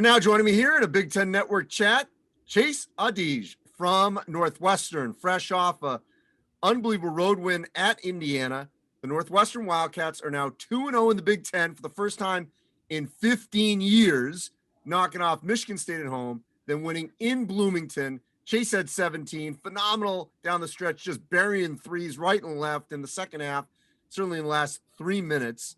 And now joining me here in a Big Ten Network chat, Chase Audige from Northwestern, fresh off a unbelievable road win at Indiana. The Northwestern Wildcats are now 2-0 in the Big Ten for the first time in 15 years, knocking off Michigan State at home, then winning in Bloomington. Chase had 17, phenomenal down the stretch, just burying threes right and left in the second half, certainly in the last 3 minutes.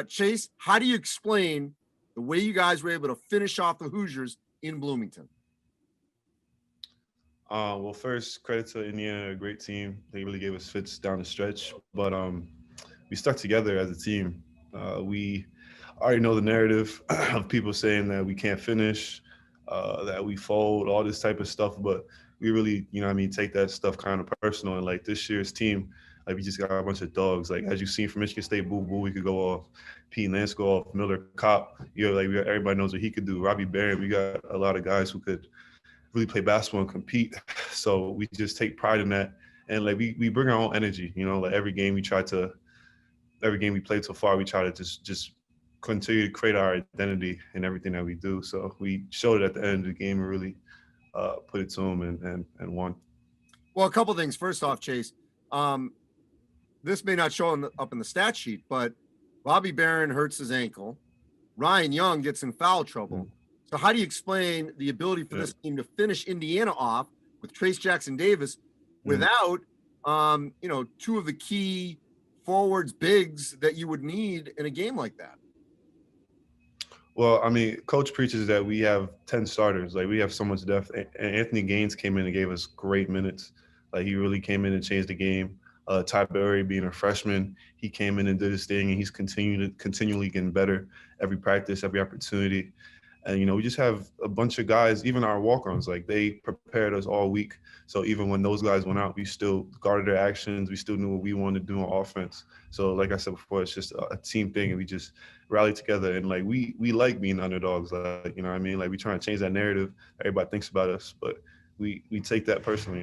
Chase, how do you explain the way you guys were able to finish off the Hoosiers in Bloomington? Well, first, credit to Indiana, a great team. They really gave us fits down the stretch, but we stuck together as a team. We already know the narrative of people saying that we can't finish, that we fold, all this type of stuff, but we really, take that stuff kind of personal. And like this year's team, like we just got a bunch of dogs. Like as you've seen from Michigan State, Boo Boo, we could go off. Pete Nance go off. Miller Kopp, everybody knows what he could do. Robbie Barron, we got a lot of guys who could really play basketball and compete. So we just take pride in that. And like we bring our own energy, like every game we played so far, we try to just continue to create our identity in everything that we do. So we showed it at the end of the game and really put it to them and won. Well, a couple things. First off, Chase, this may not show up in the stat sheet, but Robbie Barron hurts his ankle. Ryan Young gets in foul trouble. So how do you explain the ability for this team to finish Indiana off with Trace Jackson-Davis without, two of the key forwards, bigs that you would need in a game like that? Well, Coach preaches that we have 10 starters. Like we have so much depth. And Anthony Gaines came in and gave us great minutes. Like he really came in and changed the game. Ty Berry being a freshman, he came in and did his thing, and he's continually getting better every practice, every opportunity. And, we just have a bunch of guys, even our walk-ons, like they prepared us all week. So even when those guys went out, we still guarded their actions. We still knew what we wanted to do on offense. So like I said before, it's just a team thing, and we just rally together. And like we like being underdogs, like, Like we trying to change that narrative. Everybody thinks about us, but we take that personally,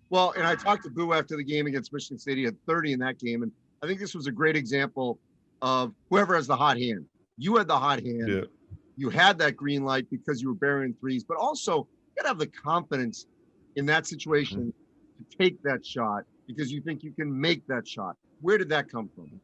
Well, and I talked to Boo after the game against Michigan State. He had 30 in that game. And I think this was a great example of whoever has the hot hand. You had the hot hand. Yeah. You had that green light because you were burying threes, but also you got to have the confidence in that situation to take that shot because you think you can make that shot. Where did that come from?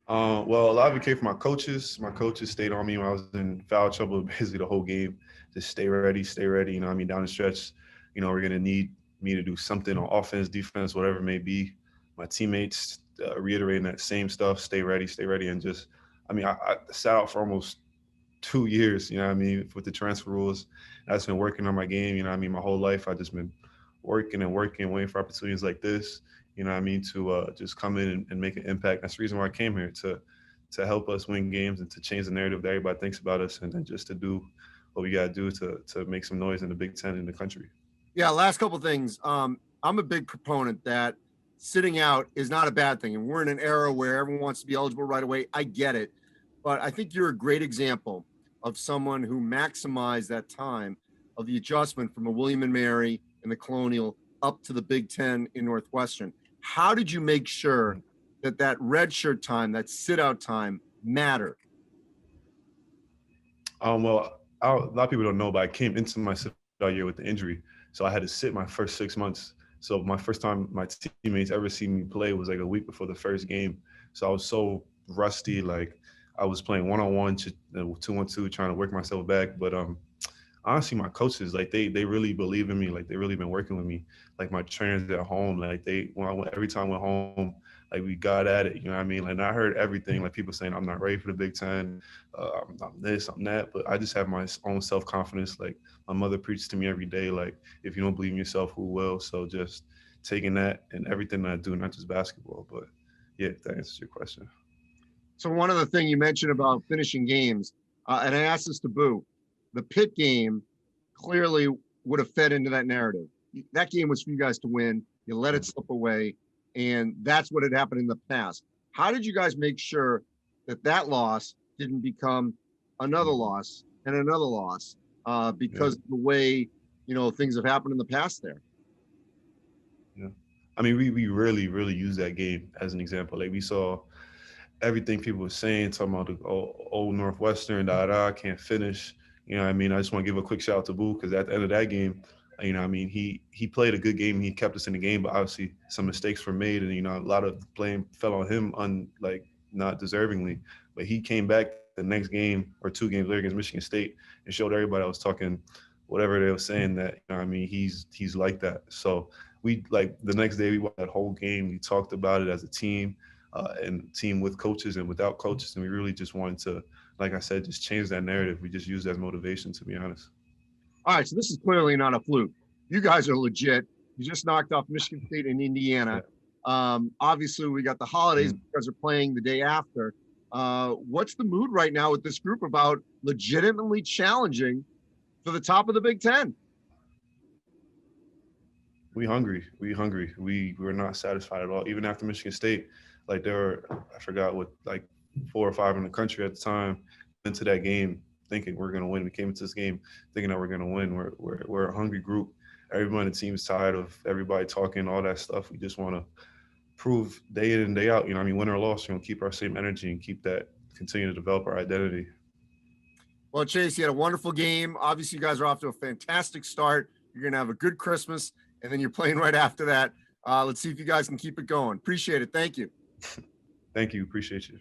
Well, a lot of it came from my coaches. My coaches stayed on me when I was in foul trouble basically the whole game. Just stay ready. Down the stretch, we're going to need me to do something on offense, defense, whatever it may be. My teammates reiterating that same stuff, stay ready, and just, I sat out for almost 2 years, with the transfer rules. I've just been working on my game, my whole life. I've just been working, waiting for opportunities like this, to just come in and make an impact. That's the reason why I came here, to help us win games and to change the narrative that everybody thinks about us, and then just to do what we got to do to make some noise in the Big Ten in the country. Yeah, last couple of things. I'm a big proponent that sitting out is not a bad thing. And we're in an era where everyone wants to be eligible right away. I get it. But I think you're a great example of someone who maximized that time of the adjustment from a William & Mary in the Colonial up to the Big Ten in Northwestern. How did you make sure that redshirt time, that sit-out time mattered? Well, a lot of people don't know, but I came into my sit-out year with the injury. So I had to sit my first 6 months. So my first time my teammates ever seen me play was like a week before the first game. So I was so rusty, like I was playing one-on-one, 2-on-2, trying to work myself back. But honestly, my coaches, like they really believe in me. Like they really been working with me. Like my trainers at home, like every time I went home, like we got at it. Like I heard everything. Like people saying I'm not ready for the Big Ten. I'm this, I'm that. But I just have my own self-confidence. Like my mother preaches to me every day. Like if you don't believe in yourself, who will? So just taking that and everything that I do, not just basketball, but yeah, if that answers your question. So one other thing you mentioned about finishing games, and I asked this to Boo, the Pitt game clearly would have fed into that narrative. That game was for you guys to win. You let it slip away, and that's what had happened in the past. How did you guys make sure that loss didn't become another loss and another loss because of the way, things have happened in the past there? Yeah. We really, really used that game as an example. Like we saw everything people were saying, talking about the old Northwestern, can't finish. You know what I mean? I just want to give a quick shout out to Boo because at the end of that game, you know what I mean, he played a good game. He kept us in the game, but obviously some mistakes were made, and, you know, a lot of blame fell on him not deservingly. But he came back the next game or 2 games later against Michigan State and showed everybody I was talking whatever they were saying that, you know what I mean, he's like that. So we, like, the next day we watched that whole game. We talked about it as a team, and team with coaches and without coaches. And we really just wanted to, like I said, just change that narrative. We just used that as motivation, to be honest. All right, so this is clearly not a fluke. You guys are legit. You just knocked off Michigan State and Indiana. Obviously, we got the holidays because they're playing the day after. What's the mood right now with this group about legitimately challenging for the top of the Big Ten? We hungry. We're not satisfied at all. Even after Michigan State, like, there were, I forgot what, like 4 or 5 in the country at the time into that game thinking we're gonna win. We came into this game thinking that we're gonna win. We're a hungry group. Everybody on the team is tired of everybody talking all that stuff. We just want to prove day in and day out. You know, I mean, win or loss, keep our same energy and continue to develop our identity. Well, Chase, you had a wonderful game. Obviously, you guys are off to a fantastic start. You're gonna have a good Christmas, and then you're playing right after that. Let's see if you guys can keep it going. Appreciate it. Thank you. Thank you. Appreciate you.